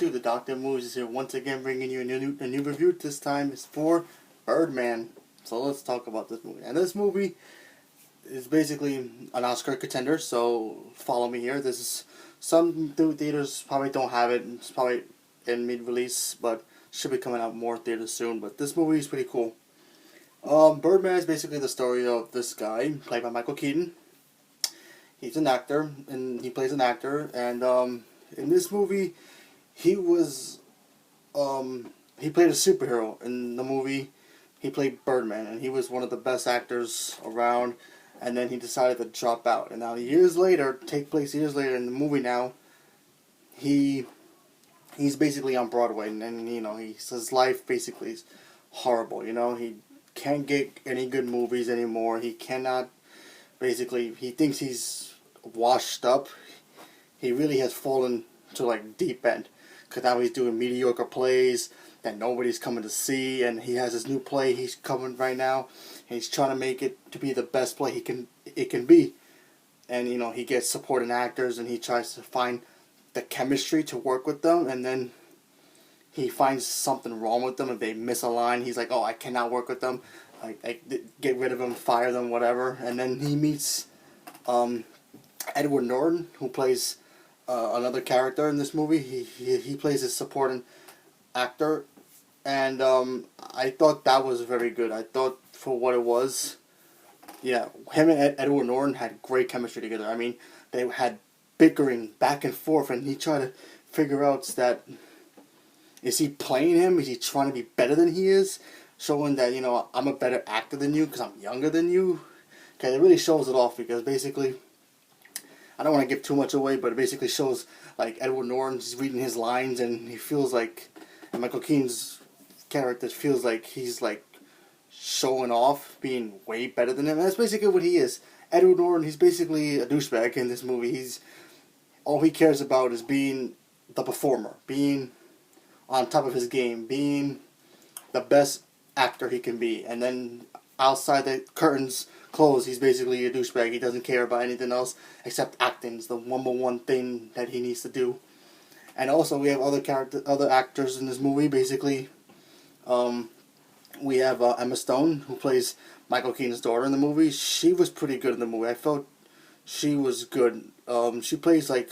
2, the Doctor Movies is here once again bringing you a new review. This time it's for Birdman. So let's talk about this movie. And this movie is basically an Oscar contender, so follow me here. This is, some theaters probably don't have it. It's probably in mid-release, but should be coming out more theaters soon. But this movie is pretty cool. Birdman is basically the story of this guy, played by Michael Keaton. He's an actor, and he plays an actor, and in this movie, he was, he played a superhero in the movie. He played Birdman, and he was one of the best actors around, and then he decided to drop out. And now years later in the movie now, he's basically on Broadway, and you know, his life basically is horrible, you know, he can't get any good movies anymore, he cannot, basically, he thinks he's washed up. He really has fallen to like deep end, because now he's doing mediocre plays that nobody's coming to see, and he has his new play he's coming right now, and he's trying to make it to be the best play it can be. And you know, he gets supporting actors, and he tries to find the chemistry to work with them, and then he finds something wrong with them. If they miss a line, he's like, oh, I cannot work with them, I get rid of them, fire them, whatever. And then he meets Edward Norton, who plays another character in this movie. He plays a supporting actor, and I thought that was very good. I thought, for what it was, yeah, him and Edward Norton had great chemistry together. I mean, they had bickering back and forth, and he tried to figure out that, is he playing him? Is he trying to be better than he is? Showing that, you know, I'm a better actor than you because I'm younger than you. Okay, it really shows it off, because basically, I don't want to give too much away, but it basically shows, like, Edward Norton's reading his lines, and he feels like, and Michael Keaton's character feels like he's, like, showing off, being way better than him. And that's basically what he is. Edward Norton, he's basically a douchebag in this movie. All he cares about is being the performer, being on top of his game, being the best actor he can be. And then outside the curtains closed, he's basically a douchebag. He doesn't care about anything else except acting. It's the number one thing that he needs to do. And also, we have other actors in this movie. Basically, we have Emma Stone, who plays Michael Keaton's daughter in the movie. She was pretty good in the movie. I felt she was good. She plays like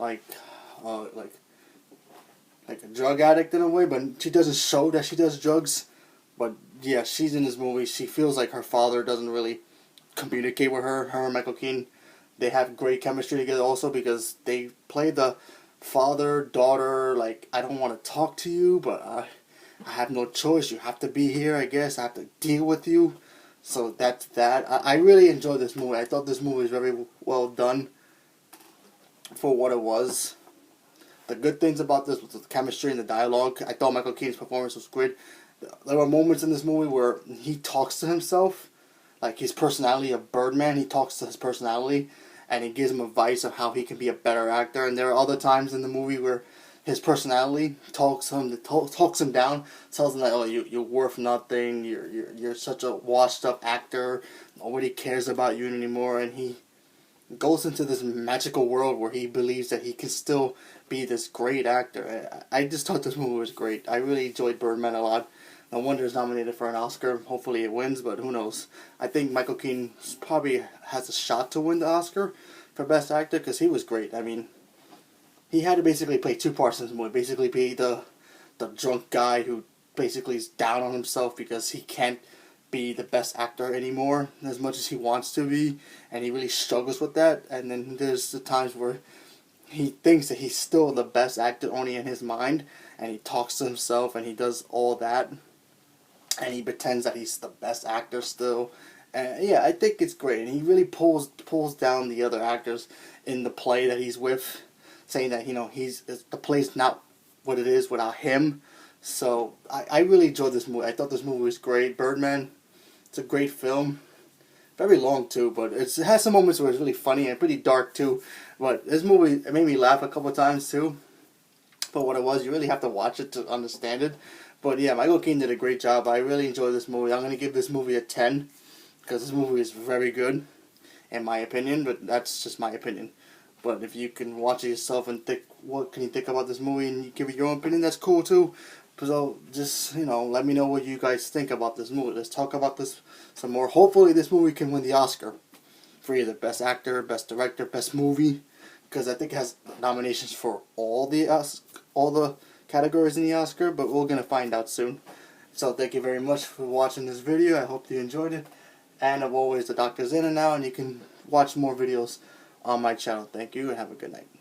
a drug addict in a way, but she doesn't show that she does drugs. But yeah, she's in this movie. She feels like her father doesn't really communicate with her. Her and Michael Keaton, they have great chemistry together also, because they play the father-daughter, like, I don't want to talk to you, but I have no choice. You have to be here, I guess. I have to deal with you. So that's that. I really enjoyed this movie. I thought this movie was very well done for what it was. The good things about this was the chemistry and the dialogue. I thought Michael Keaton's performance was great. There were moments in this movie where he talks to himself, like his personality of Birdman. He talks to his personality, and he gives him advice of how he can be a better actor. And there are other times in the movie where his personality talks him down, tells him that, oh, you're worth nothing. You're such a washed up actor. Nobody cares about you anymore. And he goes into this magical world where he believes that he can still be this great actor. I just thought this movie was great. I really enjoyed Birdman a lot. No wonder it's nominated for an Oscar. Hopefully it wins, but who knows. I think Michael Keaton probably has a shot to win the Oscar for Best Actor, because he was great. I mean, he had to basically play two parts in this movie. Basically be the drunk guy who basically is down on himself because he can't be the best actor anymore as much as he wants to be, and he really struggles with that. And then there's the times where he thinks that he's still the best actor only in his mind, and he talks to himself, and he does all that, and he pretends that he's the best actor still. And yeah, I think it's great, and he really pulls down the other actors in the play that he's with, saying that, you know, the play's not what it is without him. So I really enjoyed this movie. I thought this movie was great. Birdman, it's a great film. Very long too, but it has some moments where it's really funny and pretty dark too. But this movie, it made me laugh a couple of times too. But what it was, you really have to watch it to understand it. But yeah, Michael Keaton did a great job. I really enjoyed this movie. I'm going to give this movie a 10, because this movie is very good, in my opinion, but that's just my opinion. But if you can watch it yourself and think, what can you think about this movie, and you give it your own opinion, that's cool too. So just, let me know what you guys think about this movie. Let's talk about this some more. Hopefully this movie can win the Oscar for either Best Actor, Best Director, Best Movie, because I think it has nominations for all the categories in the Oscar, but we're going to find out soon. So thank you very much for watching this video. I hope you enjoyed it. And as always, the doctor's in and now, and you can watch more videos on my channel. Thank you and have a good night.